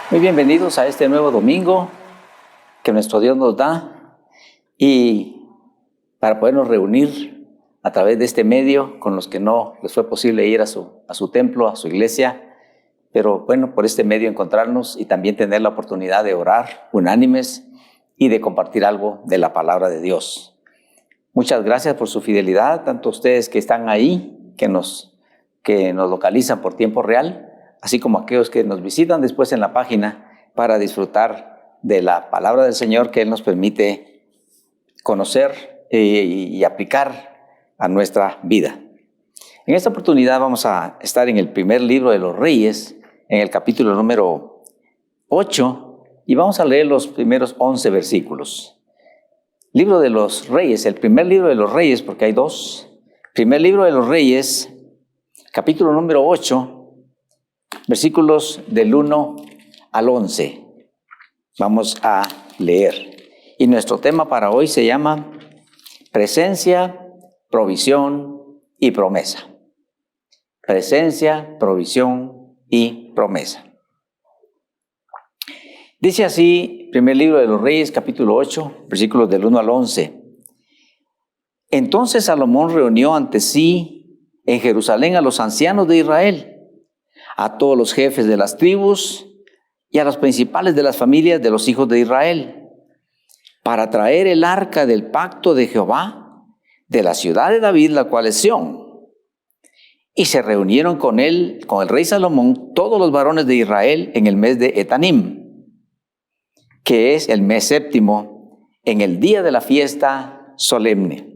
Muy bienvenidos a este nuevo domingo que nuestro Dios nos da y para podernos reunir a través de este medio con los que no les fue posible ir a su templo, a su iglesia, pero bueno, por este medio encontrarnos y también tener la oportunidad de orar unánimes y de compartir algo de la palabra de Dios. Muchas gracias por su fidelidad, tanto ustedes que están ahí, que nos localizan por tiempo real, así como aquellos que nos visitan después en la página para disfrutar de la palabra del Señor que Él nos permite conocer y aplicar a nuestra vida. En esta oportunidad vamos a estar en el primer libro de los Reyes, en el capítulo número 8, y vamos a leer los primeros 11 versículos. Libro de los Reyes, el primer libro de los Reyes, porque hay dos. Primer libro de los Reyes, capítulo número 8, versículos del 1 al 11. Vamos a leer. Y nuestro tema para hoy se llama Presencia, Provisión y Promesa. Presencia, provisión y promesa. Dice así, primer libro de los Reyes, capítulo 8, versículos del 1 al 11. Entonces Salomón reunió ante sí en Jerusalén a los ancianos de Israel, a todos los jefes de las tribus y a los principales de las familias de los hijos de Israel, para traer el arca del pacto de Jehová de la ciudad de David, la cual es Sión. Y se reunieron con él, con el rey Salomón, todos los varones de Israel en el mes de Etanim, que es el mes séptimo, en el día de la fiesta solemne.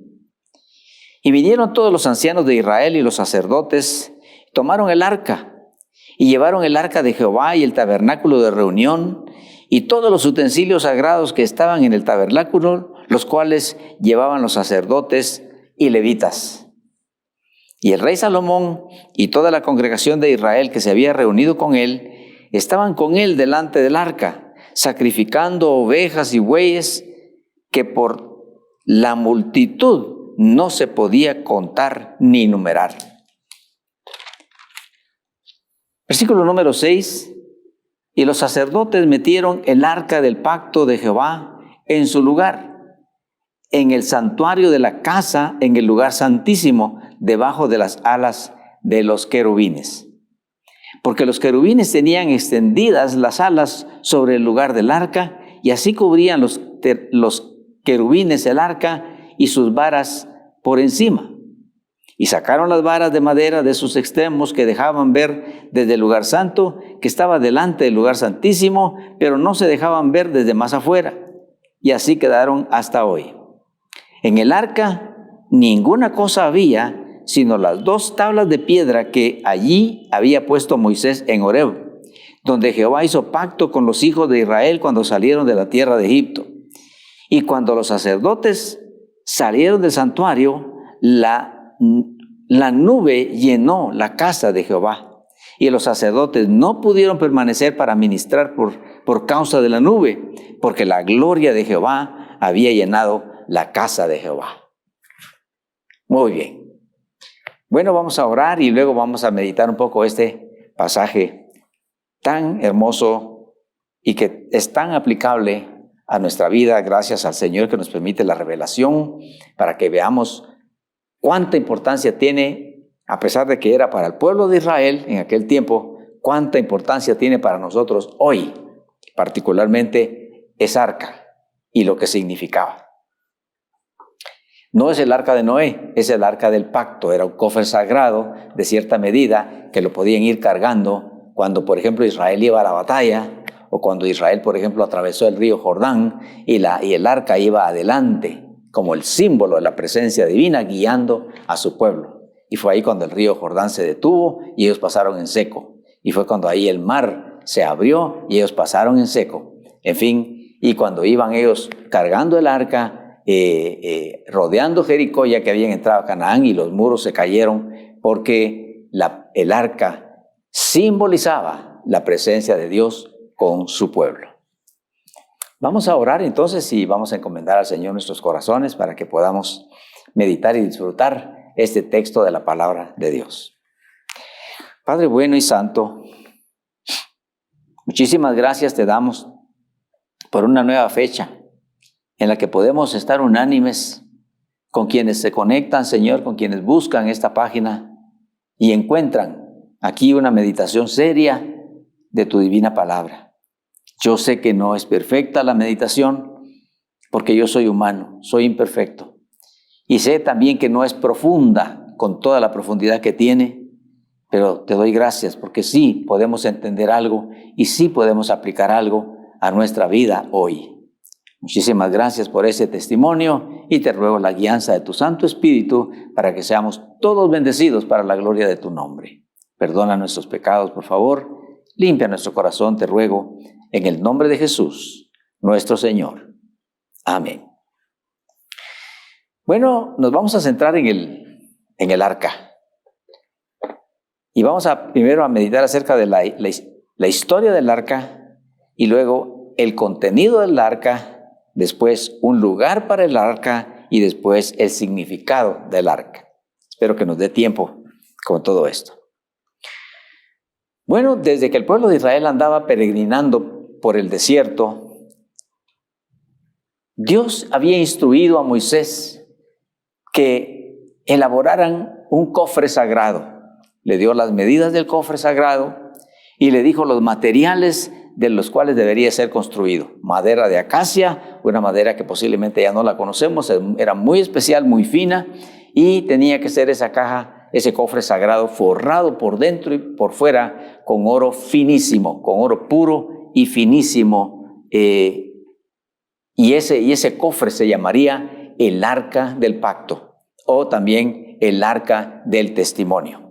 Y vinieron todos los ancianos de Israel y los sacerdotes, tomaron el arca, y llevaron el arca de Jehová y el tabernáculo de reunión y todos los utensilios sagrados que estaban en el tabernáculo, los cuales llevaban los sacerdotes y levitas. Y el rey Salomón y toda la congregación de Israel que se había reunido con él, estaban con él delante del arca, sacrificando ovejas y bueyes que por la multitud no se podía contar ni numerar. Versículo número 6, y los sacerdotes metieron el arca del pacto de Jehová en su lugar, en el santuario de la casa, en el lugar santísimo, debajo de las alas de los querubines. Porque los querubines tenían extendidas las alas sobre el lugar del arca, y así cubrían los querubines el arca y sus varas por encima. Y sacaron las varas de madera de sus extremos que dejaban ver desde el lugar santo, que estaba delante del lugar santísimo, pero no se dejaban ver desde más afuera. Y así quedaron hasta hoy. En el arca ninguna cosa había, sino las 2 tablas de piedra que allí había puesto Moisés en Horeb, donde Jehová hizo pacto con los hijos de Israel cuando salieron de la tierra de Egipto. Y cuando los sacerdotes salieron del santuario, la nube llenó la casa de Jehová, y los sacerdotes no pudieron permanecer para ministrar por causa de la nube, porque la gloria de Jehová había llenado la casa de Jehová. Muy bien. Bueno, vamos a orar y luego vamos a meditar un poco este pasaje tan hermoso y que es tan aplicable a nuestra vida, gracias al Señor que nos permite la revelación para que veamos cuánta importancia tiene, a pesar de que era para el pueblo de Israel en aquel tiempo, cuánta importancia tiene para nosotros hoy, particularmente esa arca y lo que significaba. No es el arca de Noé, es el arca del pacto, era un cofre sagrado de cierta medida que lo podían ir cargando cuando, por ejemplo, Israel iba a la batalla o cuando Israel, por ejemplo, atravesó el río Jordán y el arca iba adelante, como el símbolo de la presencia divina guiando a su pueblo. Y fue ahí cuando el río Jordán se detuvo y ellos pasaron en seco. Y fue cuando ahí el mar se abrió y ellos pasaron en seco. En fin, y cuando iban ellos cargando el arca, rodeando Jericó, ya que habían entrado a Canaán y los muros se cayeron, porque el arca simbolizaba la presencia de Dios con su pueblo. Vamos a orar entonces y vamos a encomendar al Señor nuestros corazones para que podamos meditar y disfrutar este texto de la palabra de Dios. Padre bueno y santo, Muchísimas gracias te damos por una nueva fecha en la que podemos estar unánimes con quienes se conectan, Señor, con quienes buscan esta página y encuentran aquí una meditación seria de tu divina palabra. Yo sé que no es perfecta la meditación porque yo soy humano, soy imperfecto. Y sé también que no es profunda con toda la profundidad que tiene, pero te doy gracias porque sí podemos entender algo y sí podemos aplicar algo a nuestra vida hoy. Muchísimas gracias por ese testimonio y te ruego la guianza de tu Santo Espíritu para que seamos todos bendecidos para la gloria de tu nombre. Perdona nuestros pecados, por favor. Limpia nuestro corazón, te ruego, en el nombre de Jesús, nuestro Señor. Amén. Bueno, nos vamos a centrar en el arca. Y vamos primero a meditar acerca de la historia del arca y luego el contenido del arca, después un lugar para el arca y después el significado del arca. Espero que nos dé tiempo con todo esto. Bueno, desde que el pueblo de Israel andaba peregrinando por el desierto, Dios había instruido a Moisés que elaboraran un cofre sagrado. Le dio las medidas del cofre sagrado y le dijo los materiales de los cuales debería ser construido. Madera de acacia, una madera que posiblemente ya no la conocemos, era muy especial, muy fina, y tenía que ser esa caja, ese cofre sagrado forrado por dentro y por fuera con oro finísimo, con oro puro y finísimo. Y ese cofre se llamaría el arca del pacto o también el arca del testimonio.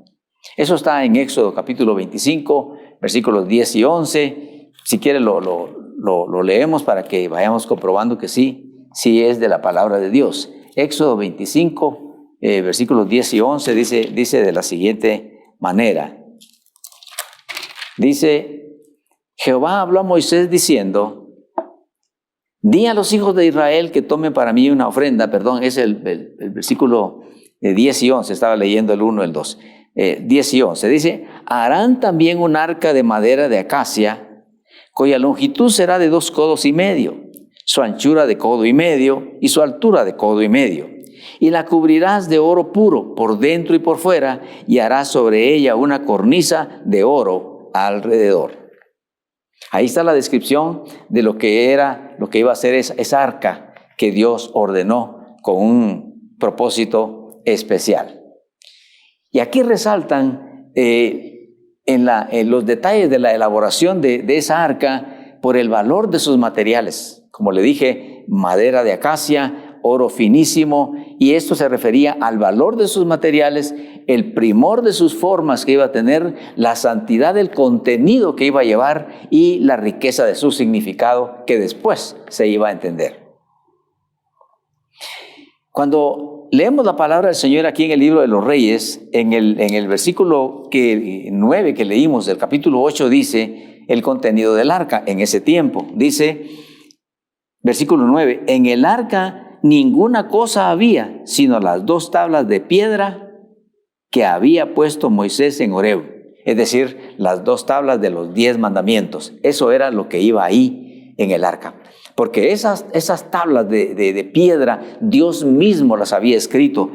Eso está en Éxodo capítulo 25, versículos 10 y 11. Si quiere lo leemos para que vayamos comprobando que sí es de la palabra de Dios. Éxodo 25, versículos 10 y 11 dice de la siguiente manera. Dice, Jehová habló a Moisés diciendo, di a los hijos de Israel que tomen para mí una ofrenda. Perdón, es el versículo 10 y 11, estaba leyendo el 1 y el 2. 10 y 11, dice, harán también un arca de madera de acacia, cuya longitud será de 2 codos y medio, su anchura de codo y medio, y su altura de codo y medio. Y la cubrirás de oro puro por dentro y por fuera, y harás sobre ella una cornisa de oro alrededor. Ahí está la descripción de lo que iba a ser esa arca que Dios ordenó con un propósito especial. Y aquí resaltan en los detalles de la elaboración de esa arca por el valor de sus materiales. Como le dije, madera de acacia, oro finísimo, y esto se refería al valor de sus materiales, el primor de sus formas que iba a tener, la santidad del contenido que iba a llevar y la riqueza de su significado que después se iba a entender. Cuando leemos la palabra del Señor aquí en el libro de los Reyes, en el versículo 9 que leímos del capítulo 8 dice el contenido del arca en ese tiempo. Dice, versículo 9, en el arca ninguna cosa había, sino las 2 tablas de piedra que había puesto Moisés en Horeb. Es decir, las 2 tablas de los 10 mandamientos. Eso era lo que iba ahí en el arca. Porque esas tablas de piedra, Dios mismo las había escrito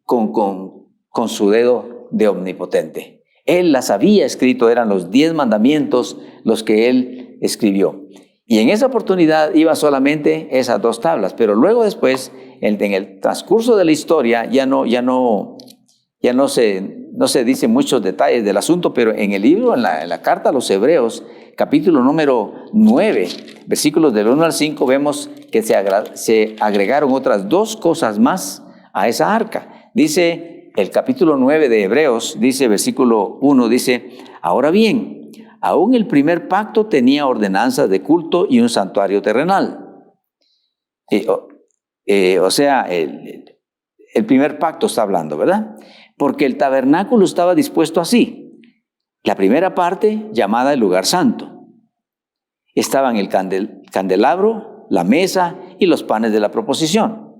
con su dedo de omnipotente. Él las había escrito, eran los 10 mandamientos los que Él escribió. Y en esa oportunidad iba solamente esas 2 tablas, pero luego después, en el transcurso de la historia, ya no se dicen muchos detalles del asunto, pero en el libro, en la carta a los Hebreos, capítulo número 9, versículos del 1 al 5, vemos que se agregaron otras 2 cosas más a esa arca. Dice el capítulo 9 de Hebreos, dice versículo 1, dice, ahora bien, aún el primer pacto tenía ordenanzas de culto y un santuario terrenal. O sea, el primer pacto está hablando, ¿verdad? Porque el tabernáculo estaba dispuesto así. La primera parte, llamada el lugar santo. Estaban el candelabro, la mesa y los panes de la proposición.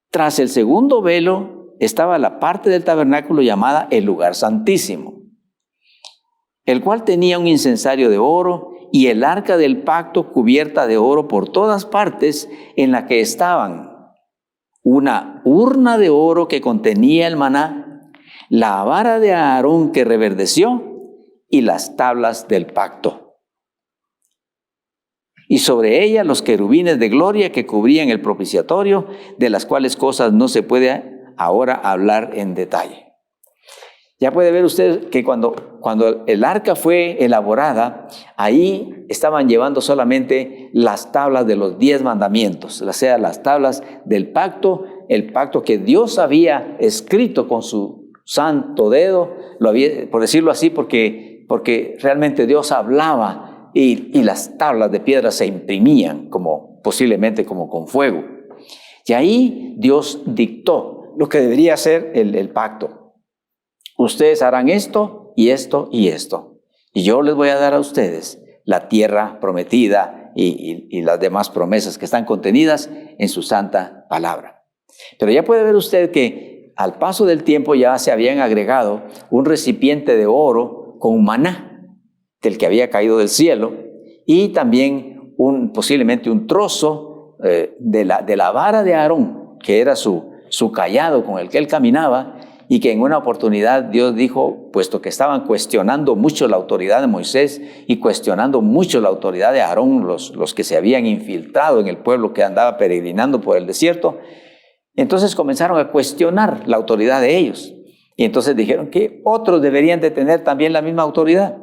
Tras el segundo velo estaba la parte del tabernáculo llamada el lugar santísimo. el cual tenía un incensario de oro y el arca del pacto cubierta de oro por todas partes, en la que estaban una urna de oro que contenía el maná, la vara de Aarón que reverdeció y las tablas del pacto. Y sobre ella los querubines de gloria que cubrían el propiciatorio, de las cuales cosas no se puede ahora hablar en detalle. Ya puede ver usted que cuando el arca fue elaborada, ahí estaban llevando solamente las tablas de los 10 mandamientos, o sea, las tablas del pacto, el pacto que Dios había escrito con su santo dedo, por decirlo así, porque realmente Dios hablaba y las tablas de piedra se imprimían posiblemente como con fuego. Y ahí Dios dictó lo que debería ser el pacto. Ustedes harán esto y esto y esto. Y yo les voy a dar a ustedes la tierra prometida y las demás promesas que están contenidas en su santa palabra. Pero ya puede ver usted que al paso del tiempo ya se habían agregado un recipiente de oro con maná del que había caído del cielo y también posiblemente un trozo de la vara de Aarón, que era su cayado con el que él caminaba, y que en una oportunidad Dios dijo, puesto que estaban cuestionando mucho la autoridad de Moisés y cuestionando mucho la autoridad de Aarón, los que se habían infiltrado en el pueblo que andaba peregrinando por el desierto, entonces comenzaron a cuestionar la autoridad de ellos. Y entonces dijeron que otros deberían de tener también la misma autoridad.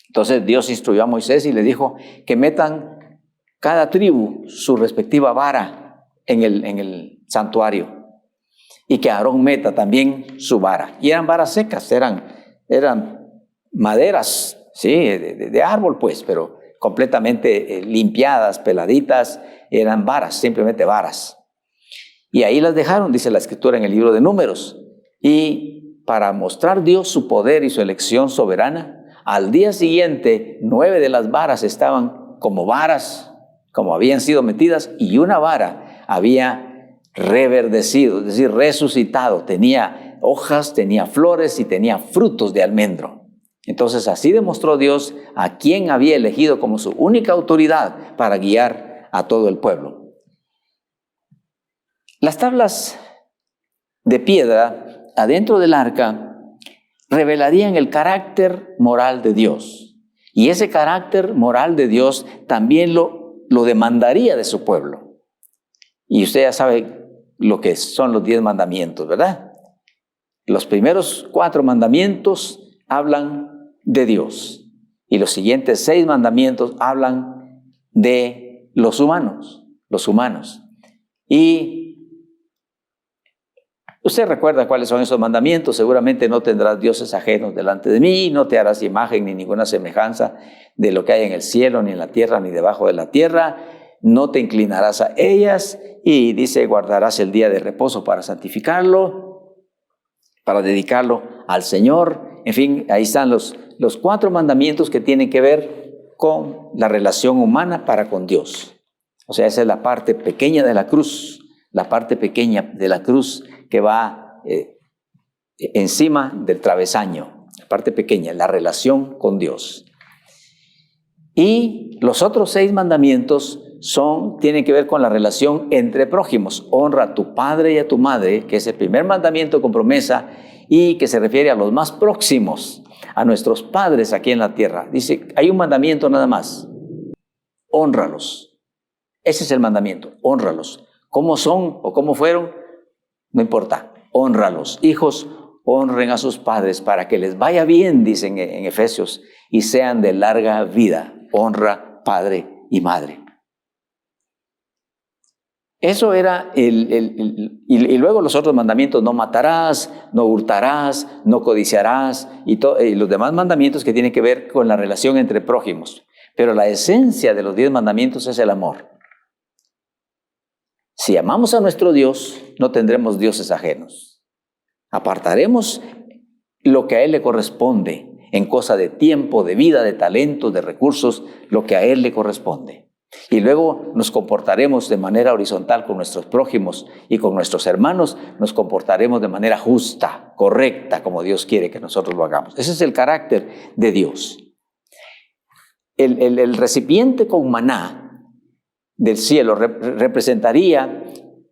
Entonces Dios instruyó a Moisés y le dijo que metan cada tribu su respectiva vara en el santuario. Y que Aarón meta también su vara. Y eran varas secas, eran maderas, sí, de árbol pues, pero completamente limpiadas, peladitas, eran varas, simplemente varas. Y ahí las dejaron, dice la Escritura en el libro de Números. Y para mostrar Dios su poder y su elección soberana, al día siguiente 9 de las varas estaban como varas, como habían sido metidas, y una vara había reverdecido, es decir, resucitado, tenía hojas, tenía flores y tenía frutos de almendro. Entonces así demostró Dios a quien había elegido como su única autoridad para guiar a todo el pueblo. Las tablas de piedra adentro del arca revelarían el carácter moral de Dios, y ese carácter moral de Dios también lo demandaría de su pueblo. Y usted ya sabe lo que son los 10 mandamientos, ¿verdad? Los primeros 4 mandamientos hablan de Dios y los siguientes 6 mandamientos hablan de los humanos. Y usted recuerda cuáles son esos mandamientos. Seguramente no tendrás dioses ajenos delante de mí, no te harás imagen ni ninguna semejanza de lo que hay en el cielo, ni en la tierra, ni debajo de la tierra. No te inclinarás a ellas, y dice, guardarás el día de reposo para santificarlo, para dedicarlo al Señor. En fin, ahí están los 4 mandamientos que tienen que ver con la relación humana para con Dios. O sea, esa es la parte pequeña de la cruz, que va encima del travesaño, la parte pequeña, la relación con Dios. Y los otros 6 mandamientos tienen que ver con la relación entre prójimos. Honra a tu padre y a tu madre, que es el primer mandamiento con promesa y que se refiere a los más próximos, a nuestros padres aquí en la tierra. Dice, hay un mandamiento nada más: hónralos. Ese es el mandamiento, hónralos. ¿Cómo son o cómo fueron? No importa, hónralos. Hijos, honren a sus padres para que les vaya bien, dicen en Efesios, y sean de larga vida. Honra padre y madre. Eso era y luego los otros mandamientos: no matarás, no hurtarás, no codiciarás, y los demás mandamientos que tienen que ver con la relación entre prójimos. Pero la esencia de los 10 mandamientos es el amor. Si amamos a nuestro Dios, no tendremos dioses ajenos. Apartaremos lo que a Él le corresponde en cosa de tiempo, de vida, de talento, de recursos, lo que a Él le corresponde. Y luego nos comportaremos de manera horizontal con nuestros prójimos y con nuestros hermanos, nos comportaremos de manera justa, correcta, como Dios quiere que nosotros lo hagamos. Ese es el carácter de Dios. El recipiente con maná del cielo representaría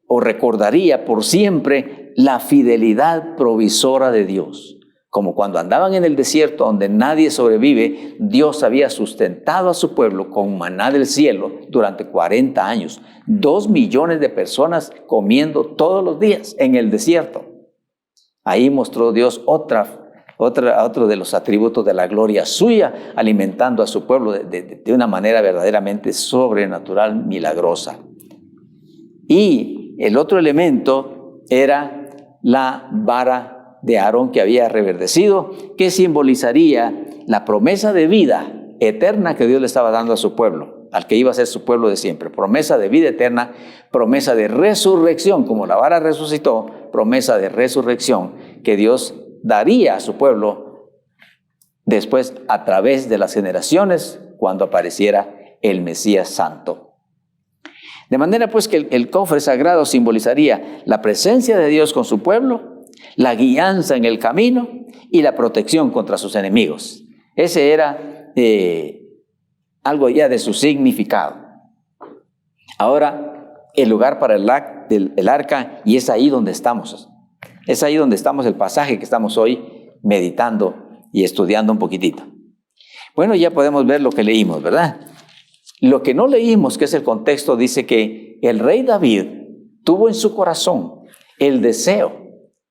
o recordaría por siempre la fidelidad provisora de Dios. Como cuando andaban en el desierto donde nadie sobrevive, Dios había sustentado a su pueblo con maná del cielo durante 40 años. 2 millones de personas comiendo todos los días en el desierto. Ahí mostró Dios otro de los atributos de la gloria suya, alimentando a su pueblo de una manera verdaderamente sobrenatural, milagrosa. Y el otro elemento era la vara de Aarón que había reverdecido, que simbolizaría la promesa de vida eterna que Dios le estaba dando a su pueblo, al que iba a ser su pueblo de siempre. Promesa de vida eterna, promesa de resurrección, como la vara resucitó, promesa de resurrección que Dios daría a su pueblo después a través de las generaciones cuando apareciera el Mesías Santo. De manera pues que el cofre sagrado simbolizaría la presencia de Dios con su pueblo, la guianza en el camino y la protección contra sus enemigos. Ese era algo ya de su significado. Ahora, el lugar para el arca, y es ahí donde estamos. Es ahí donde estamos, el pasaje que estamos hoy meditando y estudiando un poquitito. Bueno, ya podemos ver lo que leímos, ¿verdad? Lo que no leímos, que es el contexto, dice que el rey David tuvo en su corazón el deseo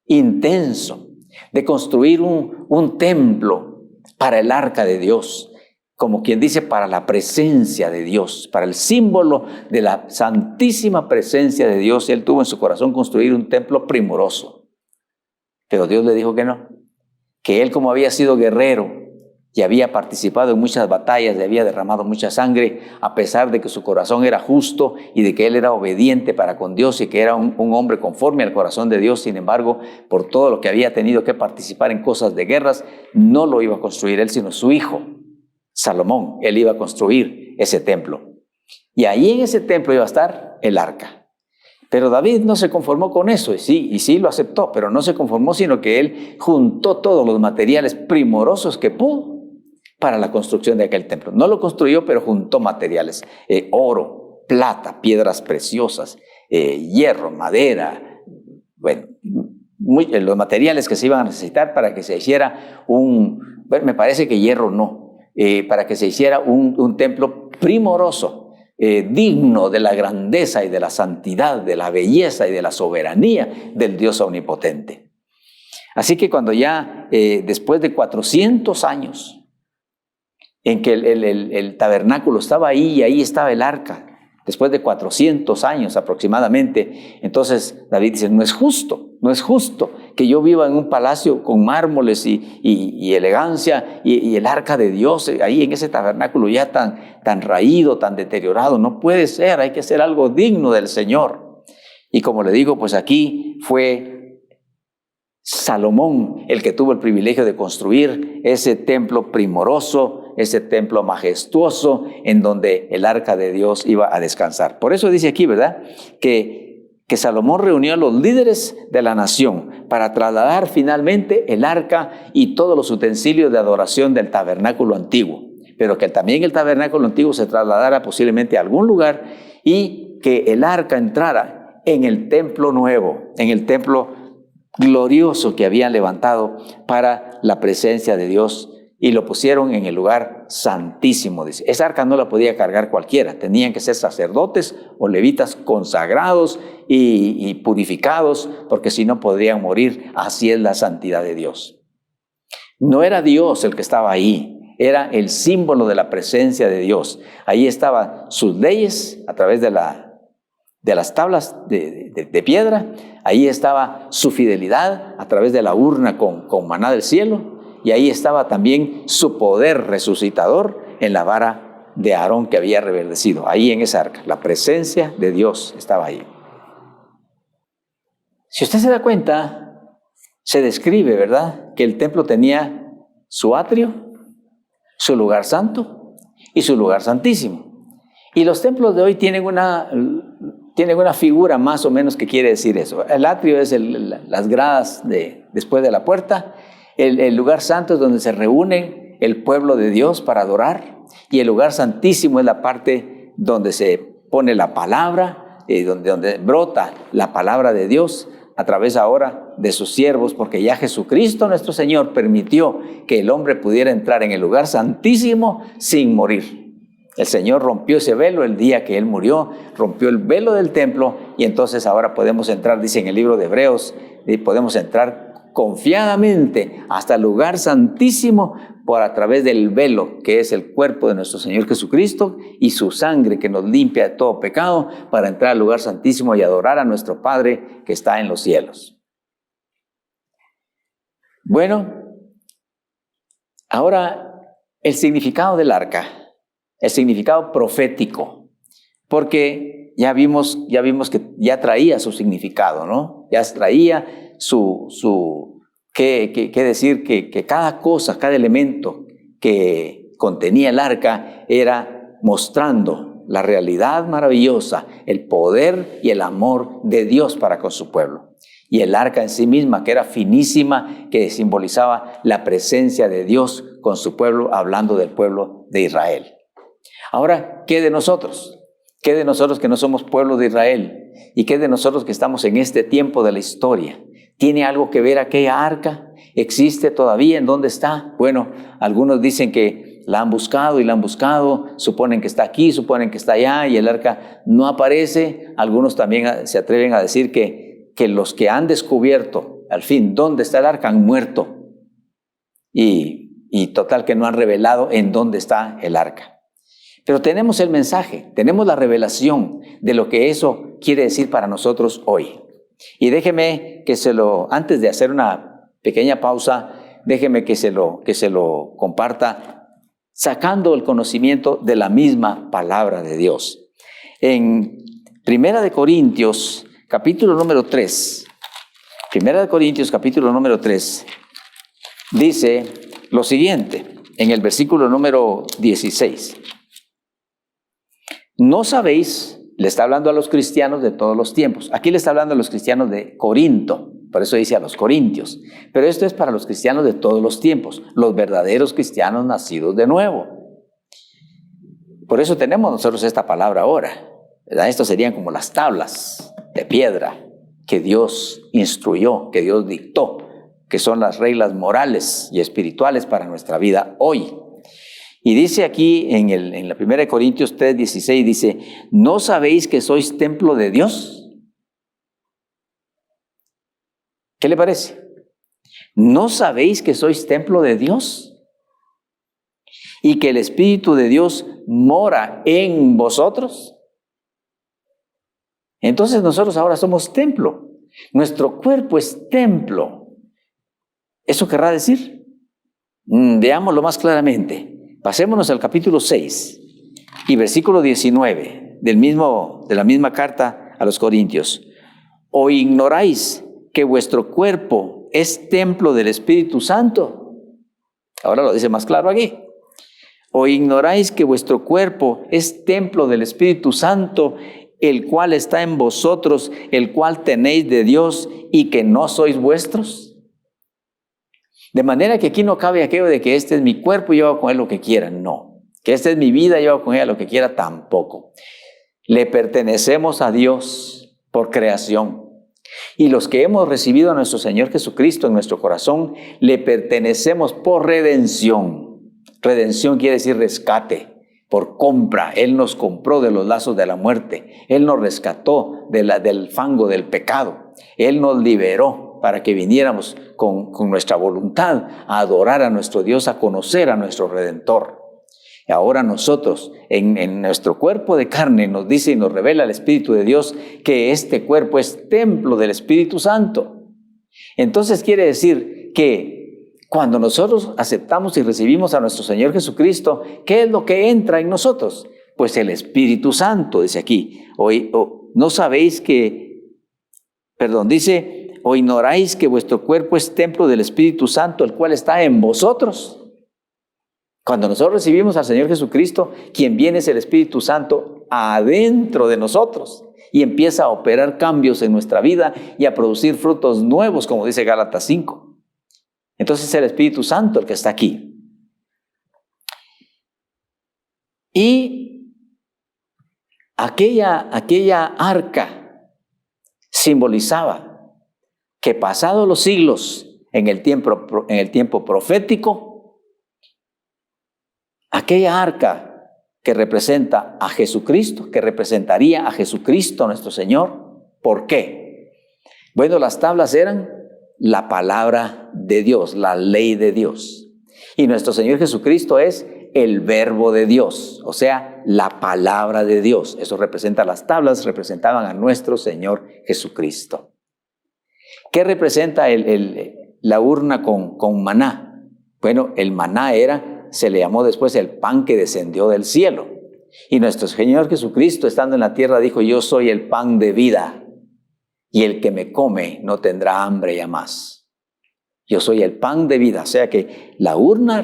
intenso de construir un templo para el arca de Dios, como quien dice, para la presencia de Dios, para el símbolo de la santísima presencia de Dios. Él tuvo en su corazón construir un templo primoroso, pero Dios le dijo que no, que él, como había sido guerrero y había participado en muchas batallas y había derramado mucha sangre, a pesar de que su corazón era justo y de que él era obediente para con Dios y que era un hombre conforme al corazón de Dios, sin embargo, por todo lo que había tenido que participar en cosas de guerras, no lo iba a construir él, sino su hijo, Salomón. Él iba a construir ese templo. Y ahí en ese templo iba a estar el arca. Pero David no se conformó con eso, y sí lo aceptó, pero no se conformó, sino que él juntó todos los materiales primorosos que pudo para la construcción de aquel templo. No lo construyó, pero juntó materiales, oro, plata, piedras preciosas, hierro, madera, bueno, los materiales que se iban a necesitar para que se hiciera me parece que hierro no, para que se hiciera un templo primoroso, digno de la grandeza y de la santidad, de la belleza y de la soberanía del Dios omnipotente. Así que cuando ya, después de 400 años, en que el tabernáculo estaba ahí y ahí estaba el arca, después de 400 años aproximadamente, entonces David dice, no es justo que yo viva en un palacio con mármoles y elegancia y el arca de Dios ahí en ese tabernáculo ya tan raído, tan deteriorado. No puede ser, hay que hacer algo digno del Señor. Y como le digo, pues aquí fue Salomón el que tuvo el privilegio de construir ese templo primoroso, ese templo majestuoso en donde el arca de Dios iba a descansar. Por eso dice aquí, ¿verdad?, que Salomón reunió a los líderes de la nación para trasladar finalmente el arca y todos los utensilios de adoración del tabernáculo antiguo, pero que también el tabernáculo antiguo se trasladara posiblemente a algún lugar y que el arca entrara en el templo nuevo, en el templo glorioso que habían levantado para la presencia de Dios, y lo pusieron en el lugar santísimo. Dice, esa arca no la podía cargar cualquiera, tenían que ser sacerdotes o levitas consagrados y purificados, porque si no podrían morir. Así es la santidad de Dios. No era Dios el que estaba ahí, era el símbolo de la presencia de Dios. Ahí estaban sus leyes a través de las tablas de piedra, ahí estaba su fidelidad a través de la urna con maná del cielo, y ahí estaba también su poder resucitador en la vara de Aarón que había reverdecido. Ahí en esa arca, la presencia de Dios estaba ahí. Si usted se da cuenta, se describe, ¿verdad?, que el templo tenía su atrio, su lugar santo y su lugar santísimo. Y los templos de hoy tienen una figura más o menos que quiere decir eso. El atrio es las gradas después de la puerta. El lugar santo es donde se reúne el pueblo de Dios para adorar. Y el lugar santísimo es la parte donde se pone la palabra, donde brota la palabra de Dios a través ahora de sus siervos, porque ya Jesucristo nuestro Señor permitió que el hombre pudiera entrar en el lugar santísimo sin morir. El Señor rompió ese velo el día que Él murió, rompió el velo del templo, y entonces ahora podemos entrar, dice en el libro de Hebreos, y podemos entrar confiadamente hasta el lugar santísimo a través del velo que es el cuerpo de nuestro Señor Jesucristo y su sangre que nos limpia de todo pecado, para entrar al lugar santísimo y adorar a nuestro Padre que está en los cielos. Bueno, ahora el significado del arca, el significado profético, porque ya vimos que ya traía su significado, ¿no? Ya traía qué decir, que cada cosa, cada elemento que contenía el arca era mostrando la realidad maravillosa, el poder y el amor de Dios para con su pueblo. Y el arca en sí misma, que era finísima, que simbolizaba la presencia de Dios con su pueblo, hablando del pueblo de Israel. Ahora, ¿qué de nosotros? ¿Qué de nosotros que no somos pueblo de Israel? ¿Y qué de nosotros que estamos en este tiempo de la historia? ¿Tiene algo que ver aquella arca? ¿Existe todavía? ¿En dónde está? Bueno, algunos dicen que la han buscado y la han buscado, suponen que está aquí, suponen que está allá, y el arca no aparece. Algunos también se atreven a decir que los que han descubierto al fin dónde está el arca han muerto, y total que no han revelado en dónde está el arca. Pero tenemos el mensaje, tenemos la revelación de lo que eso quiere decir para nosotros hoy. Y déjeme antes de hacer una pequeña pausa, déjeme que se lo comparta sacando el conocimiento de la misma palabra de Dios. En 1 Corintios, capítulo número 3, 1 Corintios, capítulo número 3, dice lo siguiente, en el versículo número 16. ¿No sabéis? Le está hablando a los cristianos de todos los tiempos. Aquí le está hablando a los cristianos de Corinto, por eso dice a los corintios. Pero esto es para los cristianos de todos los tiempos, los verdaderos cristianos nacidos de nuevo. Por eso tenemos nosotros esta palabra ahora, ¿verdad? Estos serían como las tablas de piedra que Dios instruyó, que Dios dictó, que son las reglas morales y espirituales para nuestra vida hoy. Y dice aquí en la 1 Corintios 3:16, dice, ¿no sabéis que sois templo de Dios? ¿Qué le parece? ¿No sabéis que sois templo de Dios? ¿Y que el Espíritu de Dios mora en vosotros? Entonces nosotros ahora somos templo. Nuestro cuerpo es templo. ¿Eso querrá decir? Veámoslo más claramente. Pasémonos al capítulo 6 y versículo 19 de la misma carta a los Corintios. ¿O ignoráis que vuestro cuerpo es templo del Espíritu Santo? Ahora lo dice más claro aquí. ¿O ignoráis que vuestro cuerpo es templo del Espíritu Santo, el cual está en vosotros, el cual tenéis de Dios, y que no sois vuestros? De manera que aquí no cabe aquello de que este es mi cuerpo y yo hago con él lo que quiera. No. Que esta es mi vida y yo hago con ella lo que quiera, tampoco. Le pertenecemos a Dios por creación. Y los que hemos recibido a nuestro Señor Jesucristo en nuestro corazón, le pertenecemos por redención. Redención quiere decir rescate, por compra. Él nos compró de los lazos de la muerte. Él nos rescató del fango del pecado. Él nos liberó para que viniéramos con nuestra voluntad a adorar a nuestro Dios, a conocer a nuestro Redentor. Y ahora nosotros, en nuestro cuerpo de carne, nos dice y nos revela el Espíritu de Dios que este cuerpo es templo del Espíritu Santo. Entonces quiere decir que cuando nosotros aceptamos y recibimos a nuestro Señor Jesucristo, ¿qué es lo que entra en nosotros? Pues el Espíritu Santo, dice aquí. ¿No sabéis dice, ¿o ignoráis que vuestro cuerpo es templo del Espíritu Santo, el cual está en vosotros? Cuando nosotros recibimos al Señor Jesucristo, quien viene es el Espíritu Santo adentro de nosotros y empieza a operar cambios en nuestra vida y a producir frutos nuevos, como dice Gálatas 5. Entonces es el Espíritu Santo el que está aquí. Y aquella arca simbolizaba que pasados los siglos, en el tiempo profético, aquella arca que representa a Jesucristo, que representaría a Jesucristo nuestro Señor. ¿Por qué? Bueno, las tablas eran la palabra de Dios, la ley de Dios. Y nuestro Señor Jesucristo es el verbo de Dios, o sea, la palabra de Dios. Eso representa, las tablas representaban a nuestro Señor Jesucristo. ¿Qué representa la urna con maná? Bueno, el maná se le llamó después el pan que descendió del cielo. Y nuestro Señor Jesucristo, estando en la tierra, dijo: yo soy el pan de vida, y el que me come no tendrá hambre ya más. Yo soy el pan de vida. O sea que la urna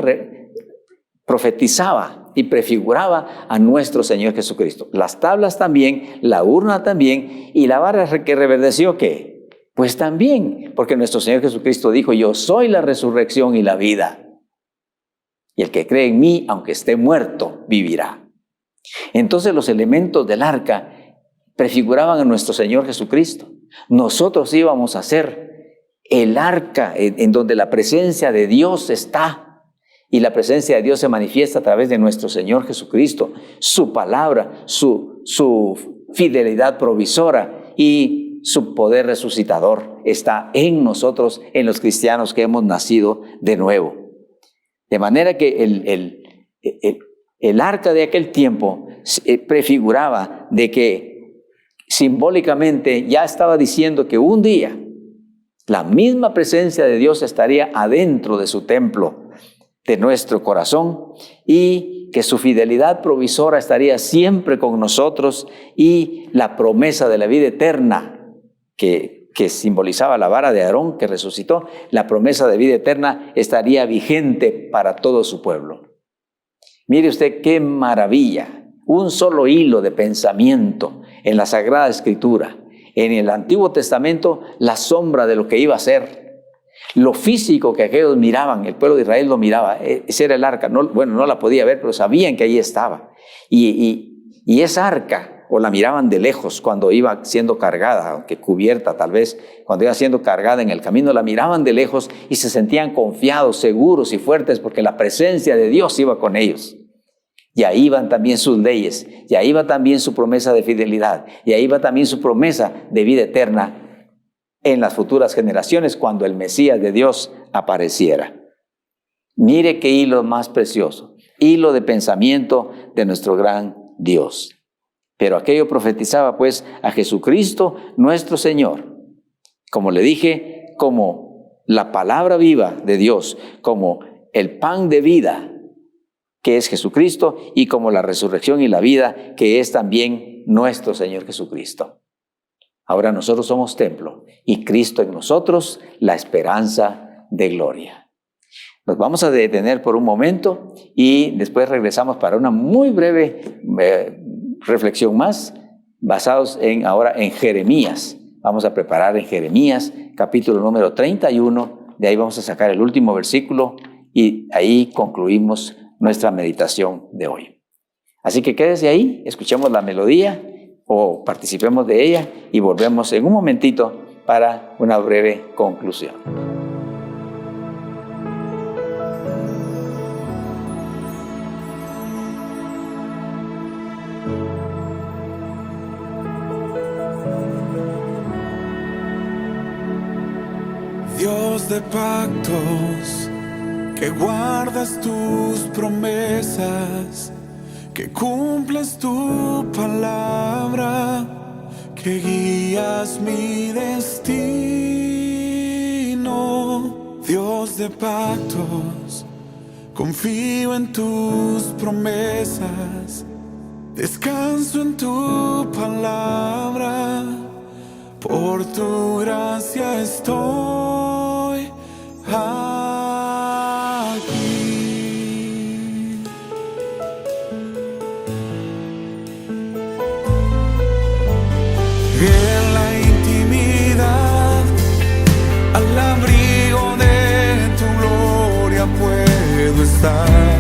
profetizaba y prefiguraba a nuestro Señor Jesucristo. Las tablas también, la urna también, y la vara que reverdeció, ¿qué? Pues también, porque nuestro Señor Jesucristo dijo: yo soy la resurrección y la vida. Y el que cree en mí, aunque esté muerto, vivirá. Entonces los elementos del arca prefiguraban a nuestro Señor Jesucristo. Nosotros íbamos a ser el arca en donde la presencia de Dios está. Y la presencia de Dios se manifiesta a través de nuestro Señor Jesucristo. Su palabra, su fidelidad provisora y su poder resucitador está en nosotros, en los cristianos que hemos nacido de nuevo. De manera que el arca de aquel tiempo prefiguraba de que simbólicamente ya estaba diciendo que un día la misma presencia de Dios estaría adentro de su templo, de nuestro corazón, y que su fidelidad provisora estaría siempre con nosotros, y la promesa de la vida eterna que simbolizaba la vara de Aarón que resucitó, la promesa de vida eterna estaría vigente para todo su pueblo. Mire usted qué maravilla, un solo hilo de pensamiento en la Sagrada Escritura. En el Antiguo Testamento, la sombra de lo que iba a ser, lo físico que aquellos miraban, el pueblo de Israel lo miraba, ese era el arca. No la podía ver, pero sabían que ahí estaba. Y esa arca, o la miraban de lejos cuando iba siendo cargada, aunque cubierta tal vez, cuando iba siendo cargada en el camino, la miraban de lejos y se sentían confiados, seguros y fuertes, porque la presencia de Dios iba con ellos. Y ahí iban también sus leyes, y ahí iba también su promesa de fidelidad, y ahí iba también su promesa de vida eterna en las futuras generaciones cuando el Mesías de Dios apareciera. Mire qué hilo más precioso, hilo de pensamiento de nuestro gran Dios. Pero aquello profetizaba pues a Jesucristo nuestro Señor, como le dije, como la palabra viva de Dios, como el pan de vida que es Jesucristo, y como la resurrección y la vida que es también nuestro Señor Jesucristo. Ahora nosotros somos templo y Cristo en nosotros la esperanza de gloria. Nos vamos a detener por un momento y después regresamos para una muy breve reflexión más, basados ahora en Jeremías. Vamos a preparar en Jeremías, capítulo número 31. De ahí vamos a sacar el último versículo y ahí concluimos nuestra meditación de hoy. Así que quédese ahí, escuchemos la melodía o participemos de ella y volvemos en un momentito para una breve conclusión. Dios de pactos, que guardas tus promesas, que cumples tu palabra, que guías mi destino. Dios de pactos, confío en tus promesas, descanso en tu palabra, por tu gracia estoy aquí. estar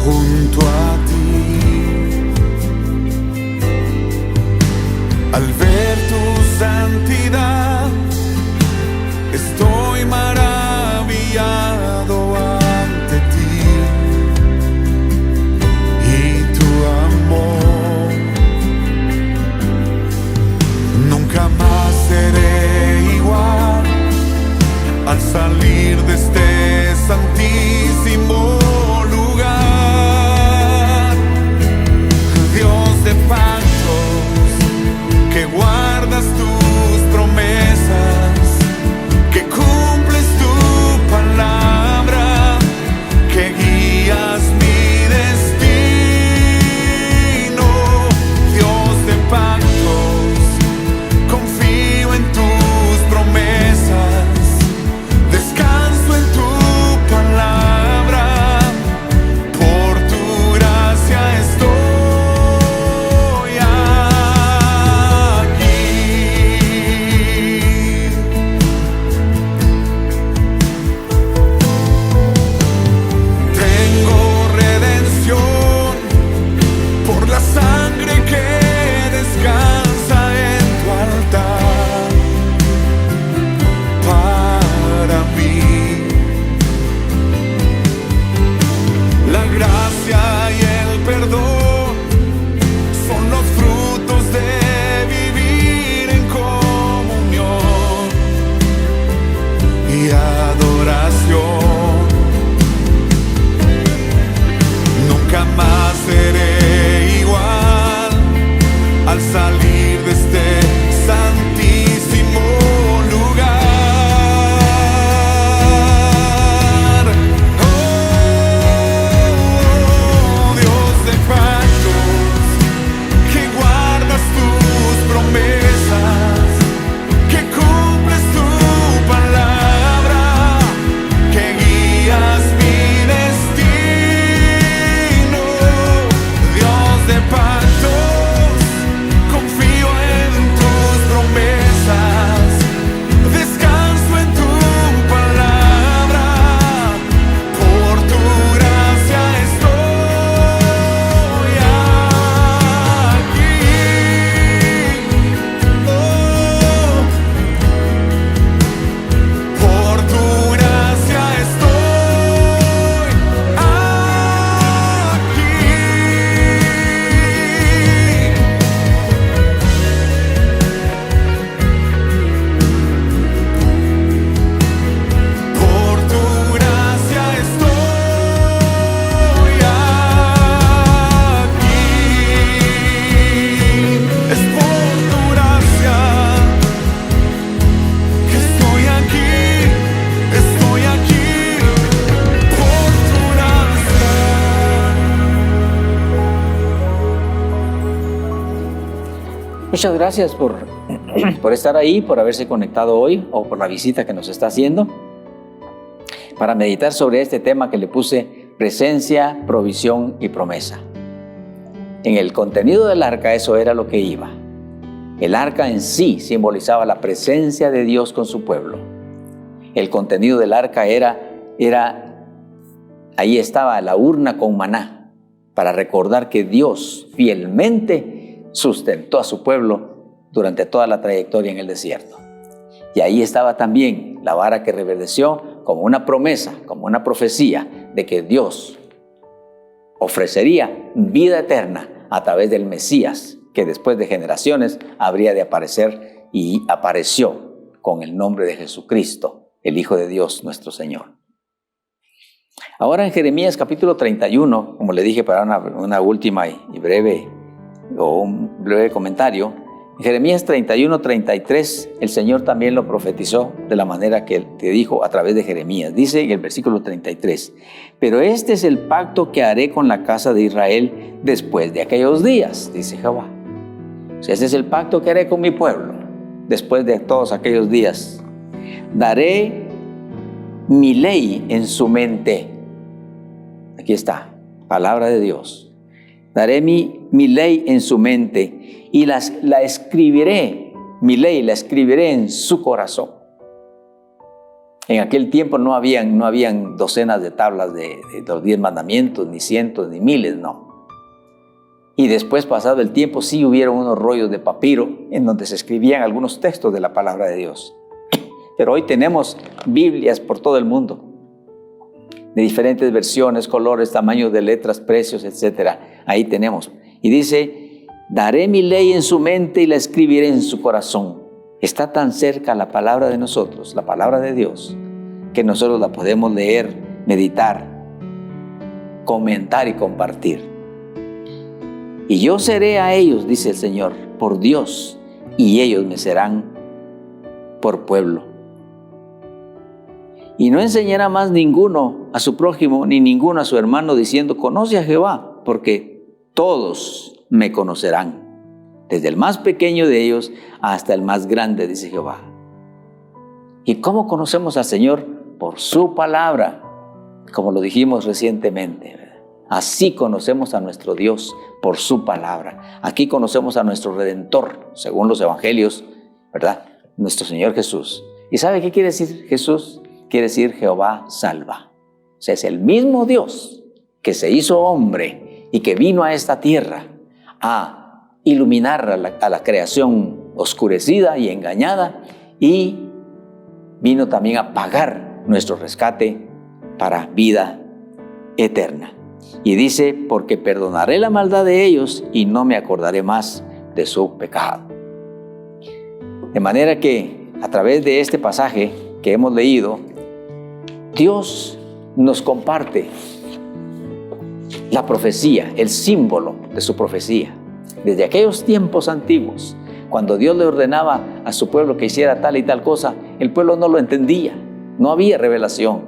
junto a ti. Al ver tu santidad, estoy maravillado ante ti y tu amor. Nunca más seré igual al salir de este santísimo lugar. Dios de pactos, que guardas tus promesas, que cumples tu palabra, que guías mi destino. Dios de pactos, confío en tus promesas, descanso en tu palabra, por tu gracia estoy aquí. Tengo redención por la sangre que descansa en tu altar. Para mí, la gracia y el perdón son los frutos de vivir en comunión y adoración. Nunca más seré igual al salir de este santísimo lugar. Oh, Dios de pactos, que guardas tus promesas, que cumples tu palabra, que guías mi destino. Dios de pactos, confío en tus promesas, descanso en tu palabra, por tu gracia estoy aquí. Oh, por tu gracia estoy aquí. Por tu gracia estoy aquí. Es por tu gracia que estoy aquí. Estoy aquí por tu gracia. Muchas gracias por estar ahí, por haberse conectado hoy o por la visita que nos está haciendo para meditar sobre este tema que le puse: presencia, provisión y promesa. En el contenido del arca eso era lo que iba. El arca en sí simbolizaba la presencia de Dios con su pueblo. El contenido del arca era ahí estaba la urna con maná, para recordar que Dios fielmente sustentó a su pueblo durante toda la trayectoria en el desierto. Y ahí estaba también la vara que reverdeció como una promesa, como una profecía de que Dios ofrecería vida eterna a través del Mesías, que después de generaciones habría de aparecer, y apareció con el nombre de Jesucristo, el Hijo de Dios nuestro Señor. Ahora en Jeremías capítulo 31, como le dije, para una última y breve o un breve comentario, en Jeremías 31, 33, el Señor también lo profetizó de la manera que te dijo a través de Jeremías. Dice en el versículo 33, pero este es el pacto que haré con la casa de Israel después de aquellos días, dice Jehová. O sea, este es el pacto que haré con mi pueblo después de todos aquellos días. Daré mi ley en su mente. Aquí está, palabra de Dios. Daré mi ley en su mente y la escribiré, mi ley la escribiré en su corazón. En aquel tiempo no habían docenas de tablas de los 10 mandamientos, ni cientos, ni miles, no. Y después, pasado el tiempo, sí hubieron unos rollos de papiro en donde se escribían algunos textos de la palabra de Dios. Pero hoy tenemos Biblias por todo el mundo, de diferentes versiones, colores, tamaños de letras, precios, etc. Ahí tenemos. Y dice, daré mi ley en su mente y la escribiré en su corazón. Está tan cerca la palabra de nosotros, la palabra de Dios, que nosotros la podemos leer, meditar, comentar y compartir. Y yo seré a ellos, dice el Señor, por Dios, y ellos me serán por pueblo. Y no enseñará más ninguno a su prójimo, ni ninguno a su hermano, diciendo, conoce a Jehová, porque todos me conocerán, desde el más pequeño de ellos hasta el más grande, dice Jehová. ¿Y cómo conocemos al Señor? Por su palabra, como lo dijimos recientemente, ¿verdad? Así conocemos a nuestro Dios, por su palabra. Aquí conocemos a nuestro Redentor, según los evangelios, ¿verdad? Nuestro Señor Jesús. ¿Y sabe qué quiere decir Jesús? Quiere decir Jehová salva. O sea, es el mismo Dios que se hizo hombre y que vino a esta tierra a iluminar a la creación oscurecida y engañada, y vino también a pagar nuestro rescate para vida eterna. Y dice, porque perdonaré la maldad de ellos y no me acordaré más de su pecado. De manera que a través de este pasaje que hemos leído, Dios nos comparte la profecía, el símbolo de su profecía. Desde aquellos tiempos antiguos, cuando Dios le ordenaba a su pueblo que hiciera tal y tal cosa, el pueblo no lo entendía, no había revelación,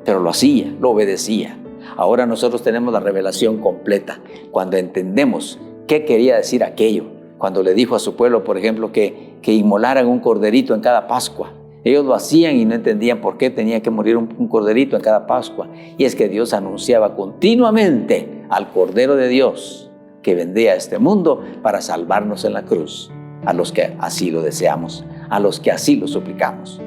pero lo hacía, lo obedecía. Ahora nosotros tenemos la revelación completa, cuando entendemos qué quería decir aquello, cuando le dijo a su pueblo, por ejemplo, que inmolaran un corderito en cada Pascua. Ellos lo hacían y no entendían por qué tenía que morir un corderito en cada Pascua. Y es que Dios anunciaba continuamente al Cordero de Dios que vendría a este mundo para salvarnos en la cruz, a los que así lo deseamos, a los que así lo suplicamos.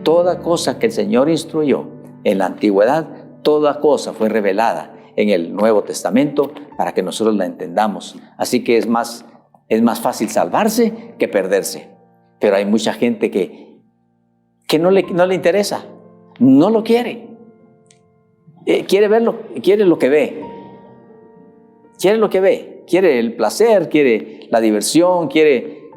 Toda cosa que el Señor instruyó en la antigüedad, toda cosa fue revelada en el Nuevo Testamento para que nosotros la entendamos. Así que es más fácil salvarse que perderse. Pero hay mucha gente que no le interesa, no lo quiere. Quiere verlo, quiere lo que ve. Quiere lo que ve, quiere el placer, quiere la diversión, quiere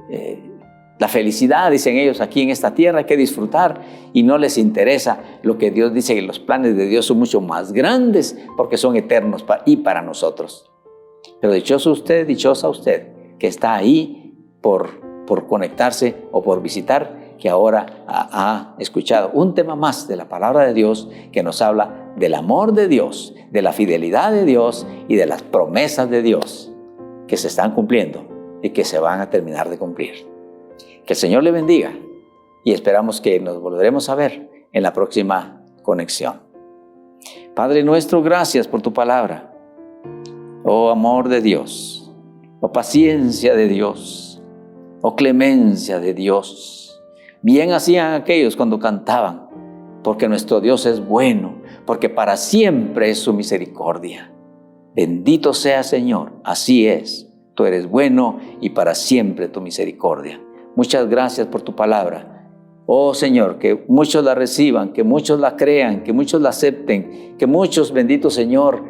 la felicidad, dicen ellos, aquí en esta tierra hay que disfrutar, y no les interesa lo que Dios dice, que los planes de Dios son mucho más grandes porque son eternos y para nosotros. Pero dichoso usted, dichosa usted, que está ahí por conectarse o por visitar, que ahora ha escuchado un tema más de la palabra de Dios que nos habla del amor de Dios, de la fidelidad de Dios y de las promesas de Dios que se están cumpliendo y que se van a terminar de cumplir. Que el Señor le bendiga y esperamos que nos volveremos a ver en la próxima conexión. Padre nuestro, gracias por tu palabra. Oh amor de Dios, oh paciencia de Dios, oh clemencia de Dios. Bien hacían aquellos cuando cantaban, porque nuestro Dios es bueno, porque para siempre es su misericordia. Bendito sea Señor, así es, tú eres bueno y para siempre tu misericordia. Muchas gracias por tu palabra. Oh Señor, que muchos la reciban, que muchos la crean, que muchos la acepten, que muchos, bendito Señor,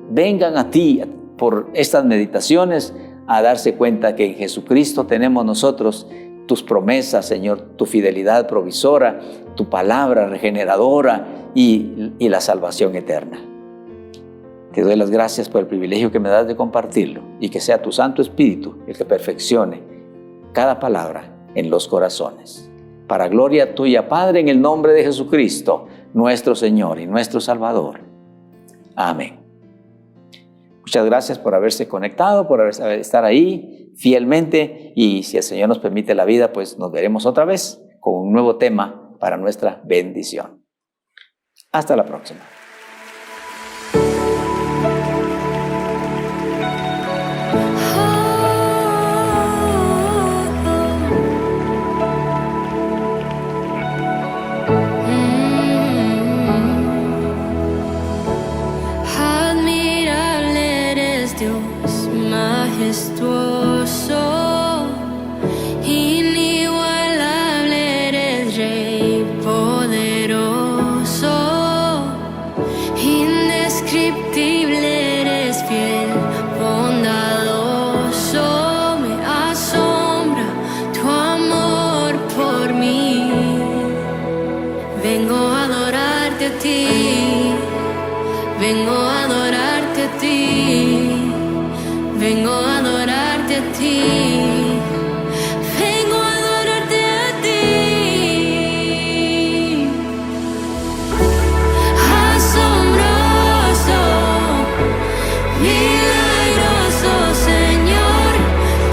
vengan a ti por estas meditaciones a darse cuenta que en Jesucristo tenemos nosotros tus promesas, Señor, tu fidelidad provisora, tu palabra regeneradora y la salvación eterna. Te doy las gracias por el privilegio que me das de compartirlo y que sea tu Santo Espíritu el que perfeccione cada palabra en los corazones. Para gloria tuya, Padre, en el nombre de Jesucristo, nuestro Señor y nuestro Salvador. Amén. Muchas gracias por haberse conectado, por estar ahí fielmente, y si el Señor nos permite la vida, pues nos veremos otra vez con un nuevo tema para nuestra bendición. Hasta la próxima. Oh, Dios majestuoso, inigualable eres, Rey poderoso, indescriptible eres, fiel, bondadoso. Me asombra tu amor por mí. Vengo a adorarte a ti. Vengo a adorarte a ti, vengo a adorarte a ti, vengo a adorarte a ti. Asombroso, milagroso Señor,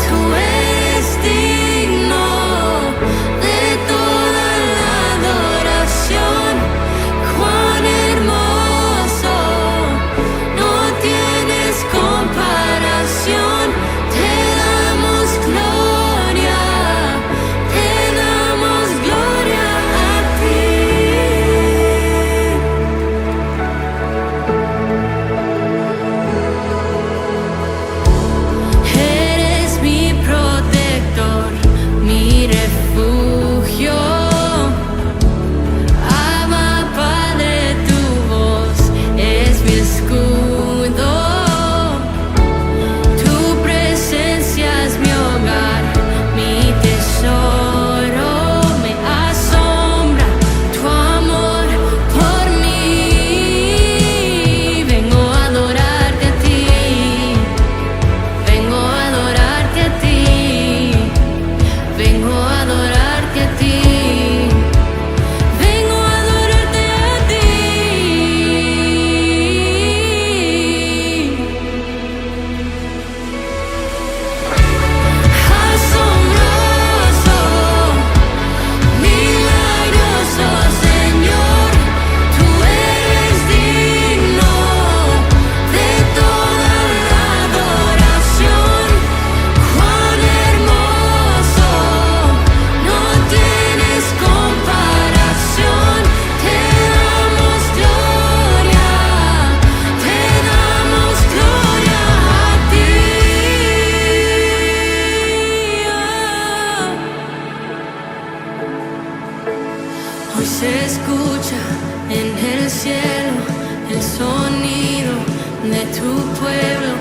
tú eres digno de toda la adoración. Cuán hermoso, no tienes comparación. Te damos gloria a ti. Eres mi protector, mi refugio. Abba, Padre, tu voz es mi escudo. Tu presencia es mi hogar, mi tesoro. Me asombra tu amor por mí. Vengo a adorarte a ti. Vengo a adorarte a ti. Vengo a adorarte a ti. Vengo a adorarte a ti. Asombroso, milagroso Señor, tú eres digno de toda la adoración. Cuán hermoso, no tienes comparación. Te damos gloria a ti. Hoy se escucha en el cielo el sonido de tu pueblo